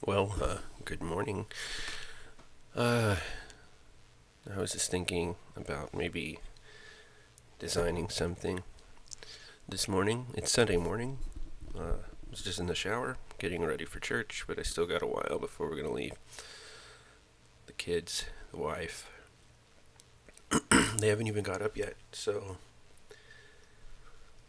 Good morning. Uh, I was just thinking about maybe designing something this morning. It's Sunday morning. I was just in the shower, getting ready for church, but I still got a while before we're gonna leave. The kids, the wife, they haven't even got up yet. So,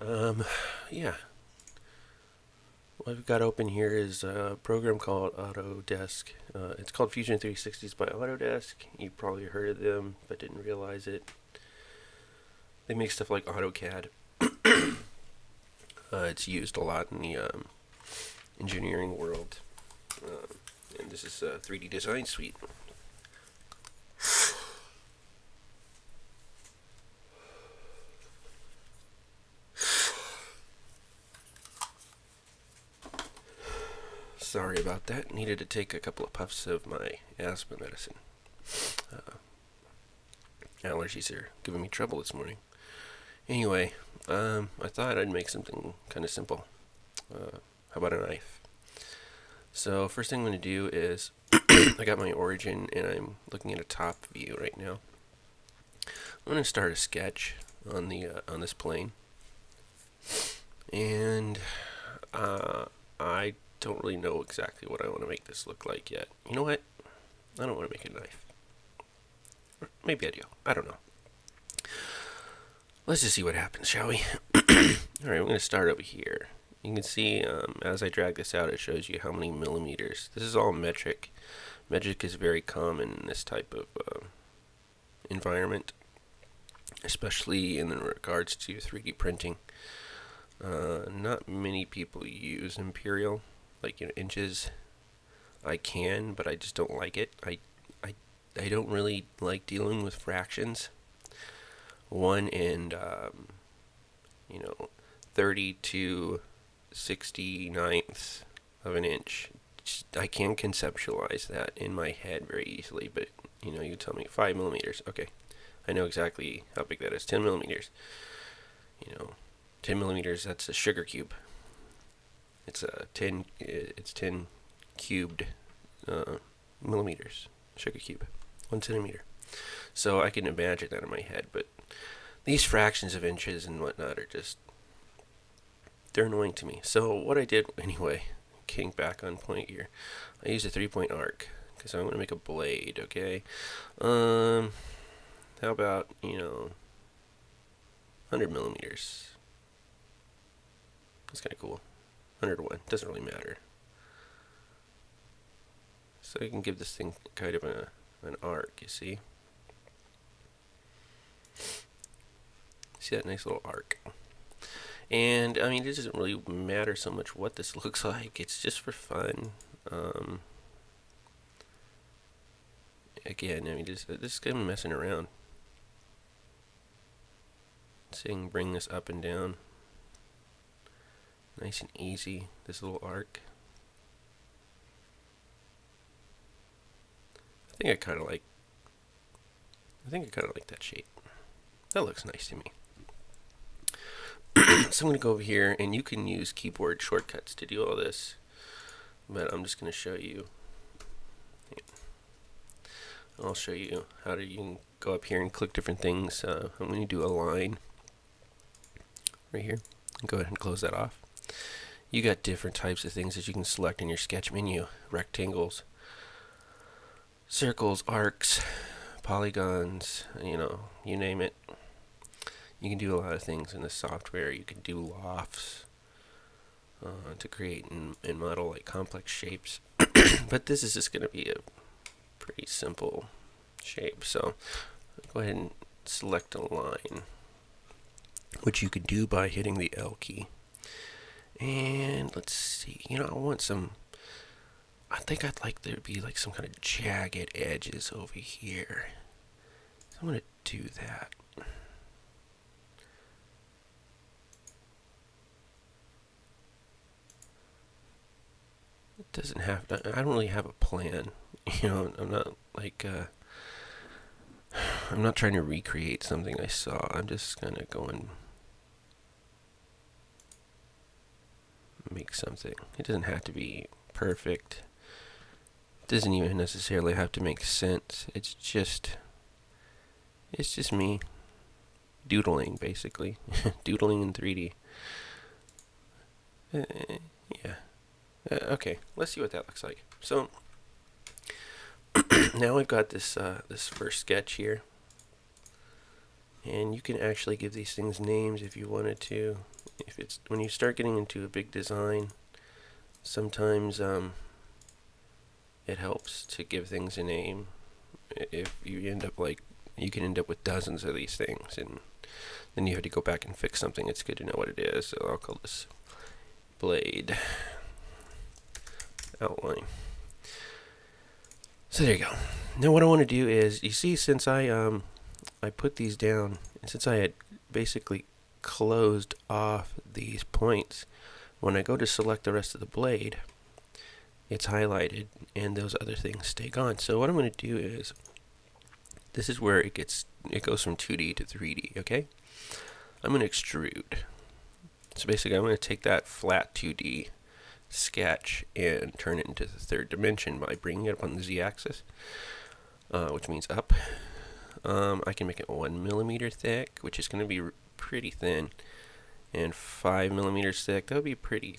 um, yeah. What we've got open here is a program called Autodesk. It's called Fusion 360s by Autodesk. You probably heard of them, but didn't realize it. They make stuff like AutoCAD. It's used a lot in the engineering world. And this is a 3D design suite. Sorry about that. Needed to take a couple of puffs of my asthma medicine. Uh, Allergies are giving me trouble this morning. Anyway, I thought I'd make something kind of simple. How about a knife? So first thing I'm going to do is I got my origin and I'm looking at a top view right now. I'm going to start a sketch on the on this plane, and I don't really know exactly what I want to make this look like yet. You know what? I don't want to make a knife. Or maybe I do. I don't know. Let's just see what happens, shall we? Alright, we're going to start over here. You can see as I drag this out, it shows you how many millimeters. This is all metric. Metric is very common in this type of environment, especially in regards to 3D printing. Not many people use imperial, like inches. I can, but I just don't like it. I don't really like dealing with fractions. 1 and 30 to 69th of an inch. I can conceptualize that in my head very easily, but you tell me 5 millimeters. Okay, I know exactly how big that is. 10 millimeters. 10 millimeters. That's a sugar cube. It's 10 cubed millimeters. Sugar cube, 1 centimeter. So I can imagine that in my head, but these fractions of inches and whatnot are just, they're annoying to me. So what I did anyway, getting back on point here, I used a 3-point arc because I'm going to make a blade. Okay, how about 100 millimeters? That's kind of cool. 101 doesn't really matter. So you can give this thing kind of an arc. You see that nice little arc. And I mean, it doesn't really matter so much what this looks like. It's just for fun. Again, I mean, just kind of messing around. Saying bring this up and down. Nice and easy. This little arc. I think I kind of like that shape. That looks nice to me. So I'm going to go over here, and you can use keyboard shortcuts to do all this, but I'm just going to show you. I'll show you how you can go up here and click different things. I'm going to do a line right here. Go ahead and close that off. You got different types of things that you can select in your sketch menu: rectangles, circles, arcs, polygons, you name it. You can do a lot of things in this software. You can do lofts to create and model like complex shapes. But this is just going to be a pretty simple shape. So go ahead and select a line, which you can do by hitting the L key. And let's see. I think I'd like there to be like some kind of jagged edges over here. So I'm going to do that. Doesn't have to, I don't really have a plan. I'm not like I'm not trying to recreate something I saw. I'm just gonna go and make something. It doesn't have to be perfect. doesn't even necessarily have to make sense. It's just me doodling, basically. Doodling in 3D. Yeah. Okay, let's see what that looks like. So now we've got this this first sketch here, and you can actually give these things names if you wanted to. If it's when you start getting into a big design, sometimes it helps to give things a name. If you end up you can end up with dozens of these things, and then you have to go back and fix something. It's good to know what it is. So I'll call this blade outline. So there you go. Now what I want to do is, you see, since I put these down, and since I had basically closed off these points, when I go to select the rest of the blade, it's highlighted and those other things stay gone. So what I'm going to do is, this is where it goes from 2D to 3D, okay? I'm going to extrude. So basically I'm going to take that flat 2D sketch and turn it into the third dimension by bringing it up on the z-axis, which means up. I can make it 1 millimeter thick, which is going to be pretty thin, and 5 millimeters thick. That would be pretty,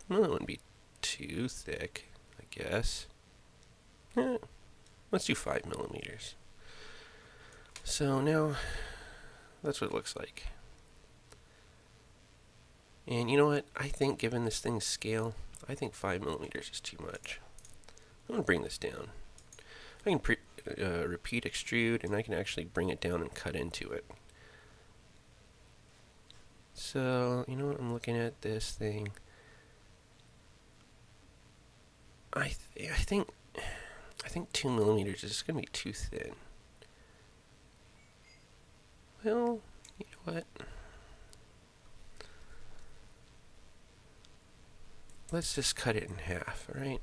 well, it wouldn't be too thick, I guess. Let's do 5 millimeters. So now that's what it looks like. And you know what? I think, given this thing's scale, I think 5 millimeters is too much. I'm going to bring this down. I can repeat extrude, and I can actually bring it down and cut into it. So, you know what? I'm looking at this thing. I think 2 millimeters is going to be too thin. Well, you know what? Let's just cut it in half, alright?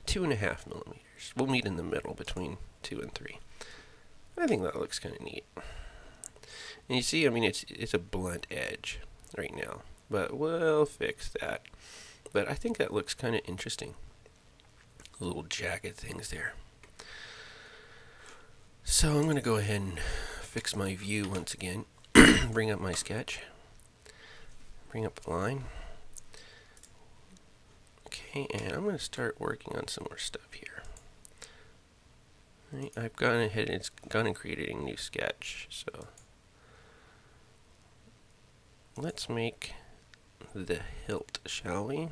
2.5 millimeters. We'll meet in the middle between 2 and 3. I think that looks kind of neat. And you see, I mean, it's a blunt edge right now, but we'll fix that. But I think that looks kind of interesting. Little jagged things there. So I'm going to go ahead and fix my view once again. Bring up my sketch. Bring up the line. Okay, and I'm going to start working on some more stuff here. Right, I've gone ahead and it's gone and created a new sketch. So let's make the hilt, shall we?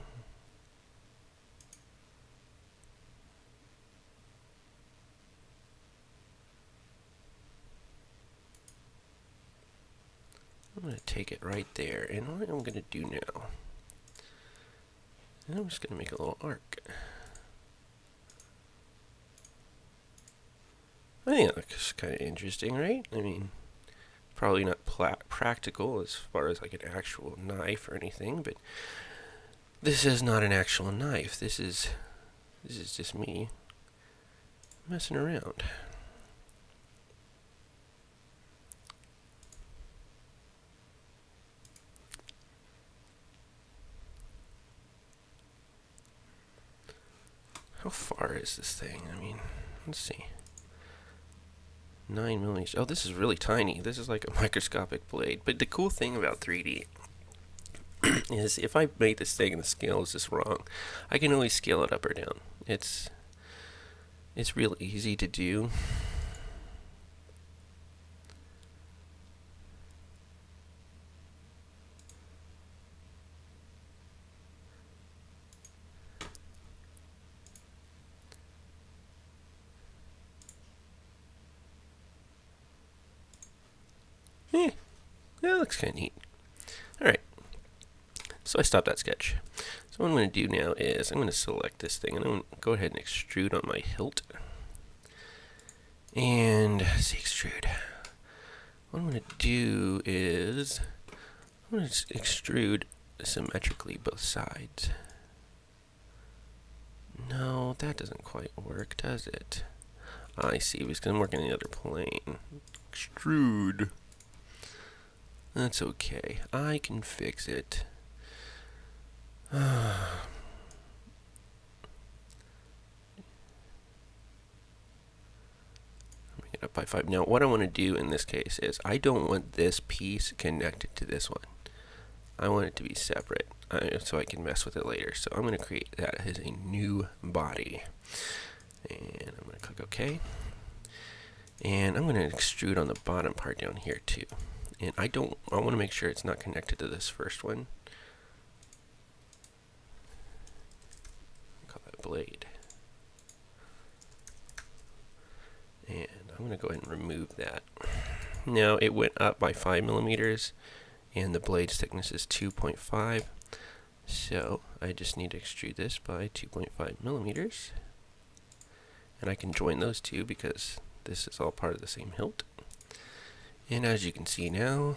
I'm going to take it right there, and what I'm going to do now, I'm just going to make a little arc. I think that looks kind of interesting, right? I mean, probably not practical as far as like an actual knife or anything, but this is not an actual knife. This is just me messing around. How far is this thing? I mean, let's see. 9 millimeters. Oh, this is really tiny. This is like a microscopic blade. But the cool thing about 3D is if I make this thing and the scale is just wrong, I can always scale it up or down. It's real easy to do. That looks kind of neat. Alright, so I stopped that sketch. So what I'm going to do now is I'm going to select this thing and I'm going to go ahead and extrude on my hilt. And see, extrude. What I'm going to do is I'm going to extrude symmetrically both sides. No, that doesn't quite work, does it? I see, because I'm working on the other plane. Extrude. That's okay. I can fix it. it up by 5. Now, what I want to do in this case is I don't want this piece connected to this one. I want it to be separate so I can mess with it later. So I'm going to create that as a new body. And I'm going to click OK. And I'm going to extrude on the bottom part down here too. And I want to make sure it's not connected to this first one. Call that blade. And I'm going to go ahead and remove that. Now it went up by 5 millimeters, and the blade's thickness is 2.5. So I just need to extrude this by 2.5 millimeters. And I can join those two because this is all part of the same hilt. And as you can see now,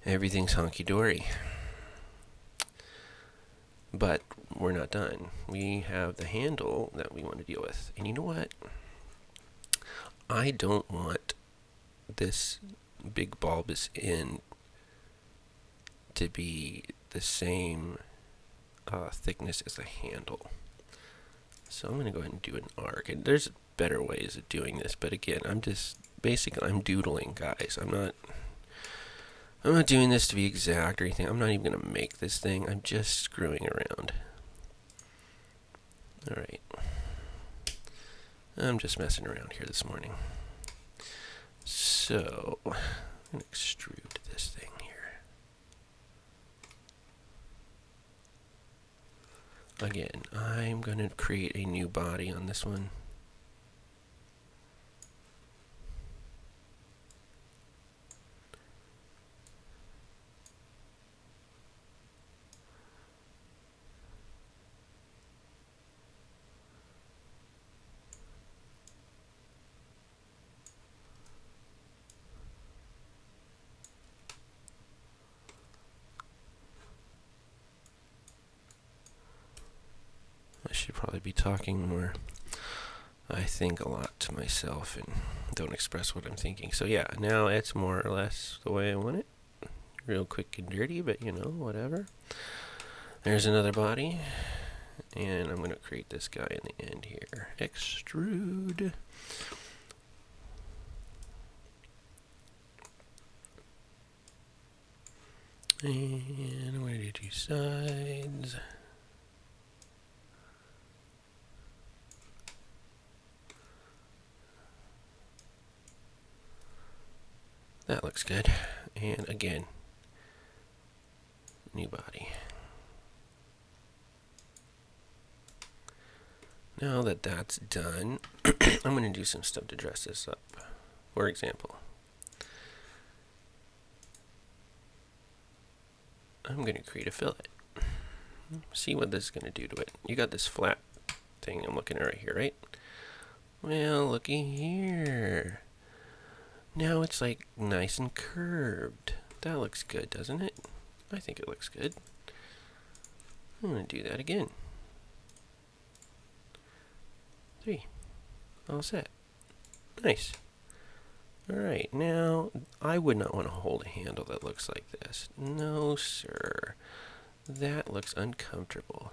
everything's honky-dory. But we're not done. We have the handle that we want to deal with. And you know what? I don't want this big bulbous end to be the same thickness as the handle. So I'm going to go ahead and do an arc. And there's better ways of doing this, but again, I'm doodling, guys. I'm not doing this to be exact or anything. I'm not even going to make this thing. I'm just screwing around. Alright. I'm just messing around here this morning. So, I'm going to extrude this thing here. Again, I'm going to create a new body on this one. I should probably be talking more. I think a lot to myself and don't express what I'm thinking. So yeah, now it's more or less the way I want it. Real quick and dirty, but you know, whatever. There's another body. And I'm going to create this guy in the end here. Extrude. And I'm going to do 2 sides. That looks good. And again, new body. Now that that's done, I'm going to do some stuff to dress this up. For example, I'm going to create a fillet. See what this is going to do to it. You got this flat thing I'm looking at right here, right? Well, looky here. Now it's like nice and curved. That looks good, doesn't it? I think it looks good. I'm going to do that again. 3. All set. Nice. Alright, now I would not want to hold a handle that looks like this. No, sir. That looks uncomfortable.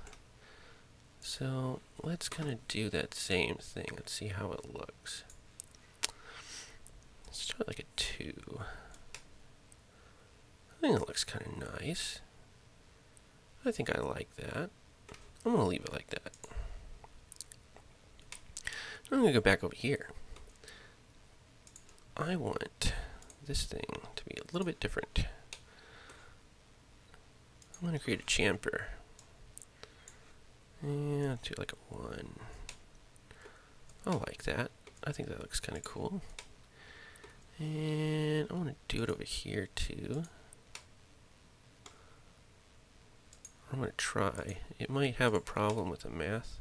So let's kind of do that same thing. Let's see how it looks. Let's try like a 2. I think it looks kind of nice. I think I like that. I'm going to leave it like that. I'm going to go back over here. I want this thing to be a little bit different. I'm going to create a chamfer. And do like a 1. I like that. I think that looks kind of cool. And I want to do it over here too. I'm going to try. It might have a problem with the math.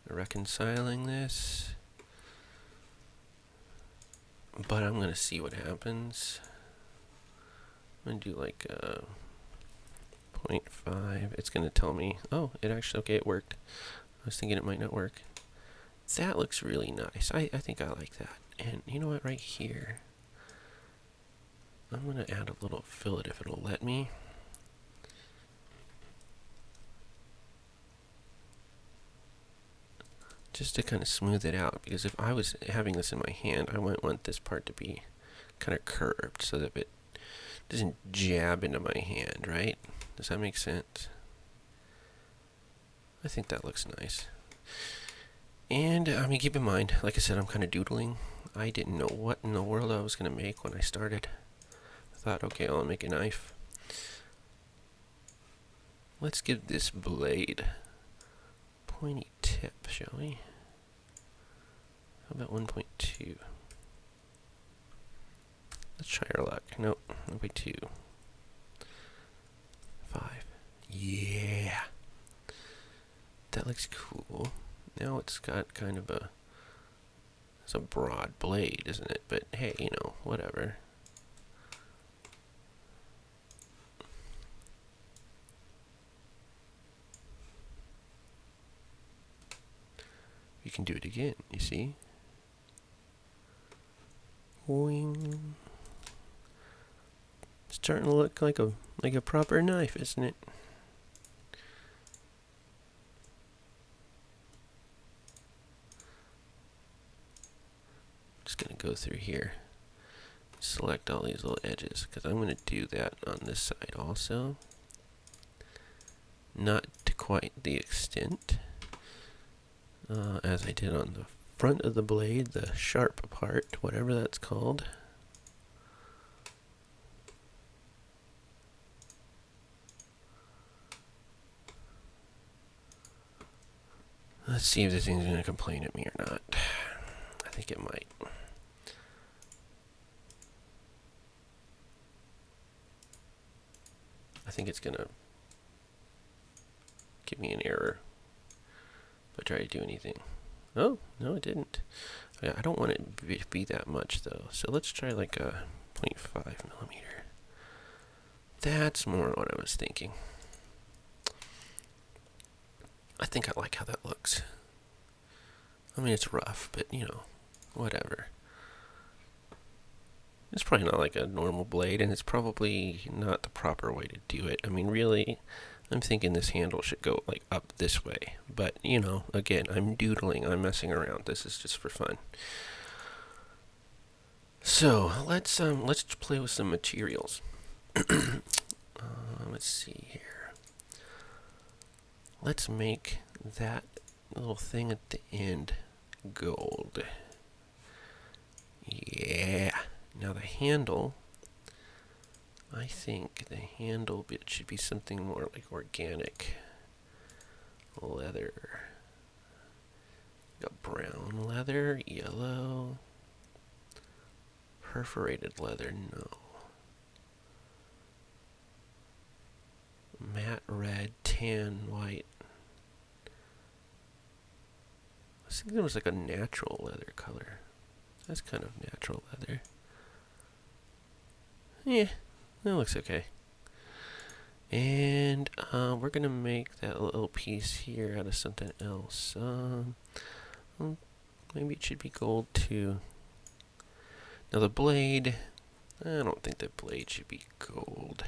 Reconciling this. But I'm going to see what happens. I'm going to do like 0.5. It's going to tell me, oh, it actually, okay, it worked. I was thinking it might not work. That looks really nice. I think I like that. And you know what, right here, I'm going to add a little fillet if it'll let me. just to kind of smooth it out, because if I was having this in my hand, I might want this part to be kind of curved so that it doesn't jab into my hand, right? Does that make sense? I think that looks nice. And I mean, keep in mind, like I said, I'm kind of doodling. I didn't know what in the world I was going to make when I started. I thought, okay, I'll make a knife. Let's give this blade pointy tip, shall we? How about 1.2? Let's try our luck. Nope, 1.2. 5. Yeah. That looks cool. Now it's got kind of it's a broad blade, isn't it? But hey, you know, whatever. You can do it again, you see? Wing. It's starting to look like a proper knife, isn't it? Just gonna go through here, select all these little edges, because I'm gonna do that on this side also. Not to quite the extent as I did on the front of the blade, the sharp part, whatever that's called. Let's see if this thing's going to complain at me or not. I think it might. I think it's going to give me an error if I try to do anything. Oh, no, it didn't. I don't want it to be that much, though. So let's try like a 0.5 millimeter. That's more what I was thinking. I think I like how that looks. I mean, it's rough, but, you know, whatever. It's probably not like a normal blade, and it's probably not the proper way to do it. I mean, really, I'm thinking this handle should go, like, up this way. But, you know, again, I'm doodling, I'm messing around. This is just for fun. So, let's play with some materials. Let's see here. Let's make that little thing at the end gold. Yeah. Now the handle, I think the handle bit should be something more like organic leather. Got brown leather, yellow, perforated leather, no. Matte red, tan, white. I think there was like a natural leather color. That's kind of natural leather. Yeah, that looks okay. And we're gonna make that little piece here out of something else. Maybe it should be gold too. Now the blade, I don't think the blade should be gold.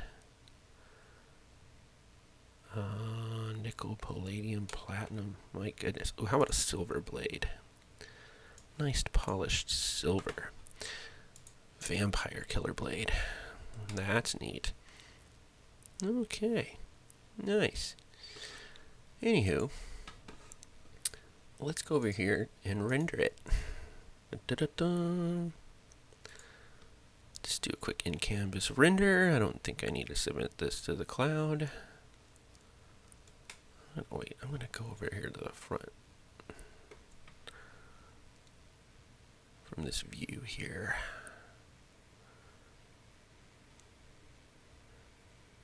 Nickel, palladium, platinum. My goodness. Ooh, how about a silver blade? Nice polished silver. Vampire killer blade. That's neat. Okay. Nice. Anywho, let's go over here and render it. Da-da-da. Just do a quick in-canvas render. I don't think I need to submit this to the cloud. Wait, I'm going to go over here to the front. From this view here.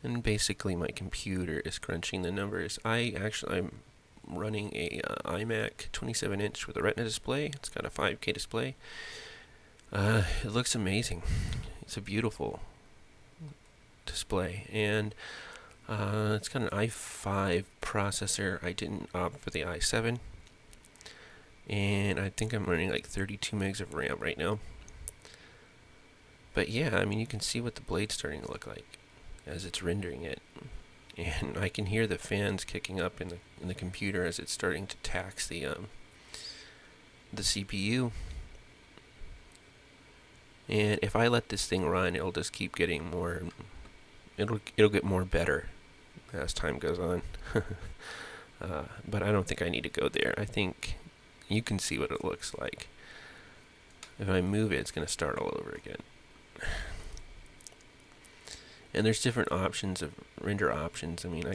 And basically my computer is crunching the numbers. I'm running a iMac 27-inch with a Retina display. It's got a 5K display. It looks amazing. It's a beautiful display. And it's got an i5 processor. I didn't opt for the i7. And I think I'm running like 32 megs of RAM right now. But yeah, I mean, you can see what the blade's starting to look like as it's rendering it. And I can hear the fans kicking up in the computer as it's starting to tax the the CPU. And if I let this thing run, it'll just keep getting more. It'll get more better as time goes on. But I don't think I need to go there. I think you can see what it looks like. If I move it, it's going to start all over again. And there's different options of render options. I mean,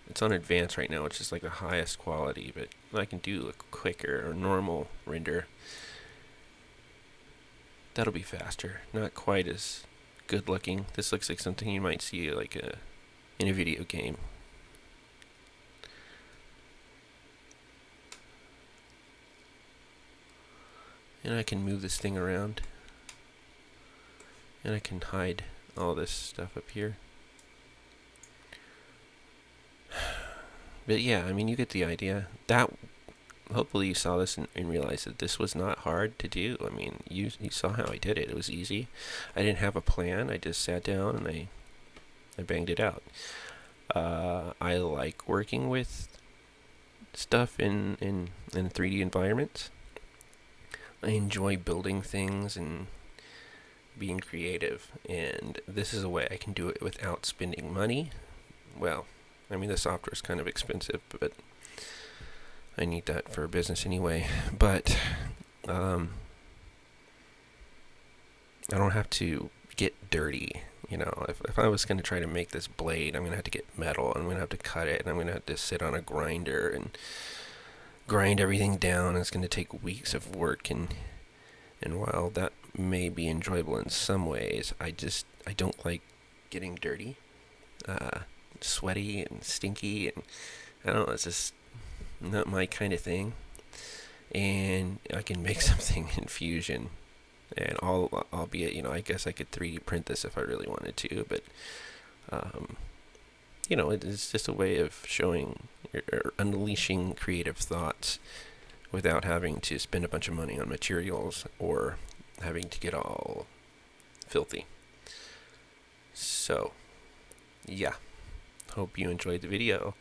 it's on advanced right now, which is like the highest quality, but I can do a quicker or normal render. That'll be faster. Not quite as good looking. This looks like something you might see like in a video game. And I can move this thing around. And I can hide all this stuff up here. But yeah, I mean, you get the idea. Hopefully you saw this and realized that this was not hard to do. I mean, you saw how I did it. It was easy. I didn't have a plan. I just sat down and I banged it out. I like working with stuff in 3D environments. I enjoy building things and being creative, and this is a way I can do it without spending money. Well, I mean, the software is kind of expensive, but I need that for business anyway. But I don't have to get dirty. You know, if I was going to try to make this blade, I'm going to have to get metal, and I'm going to have to cut it, and I'm going to have to sit on a grinder and grind everything down. And it's going to take weeks of work, and while that may be enjoyable in some ways, I don't like getting dirty, sweaty and stinky, and I don't know, it's just not my kind of thing. And I can make something in Fusion, and albeit, you know, I guess I could 3D print this if I really wanted to, but you know, it's just a way of showing or unleashing creative thoughts without having to spend a bunch of money on materials or having to get all filthy. So, yeah. Hope you enjoyed the video.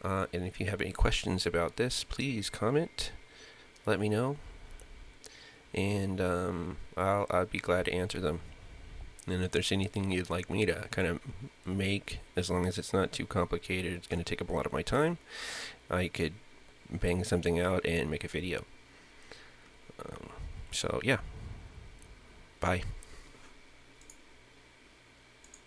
And if you have any questions about this, please comment. Let me know. And I'll be glad to answer them. And if there's anything you'd like me to kind of make, as long as it's not too complicated, it's going to take up a lot of my time, I could bang something out and make a video. So, yeah. Bye.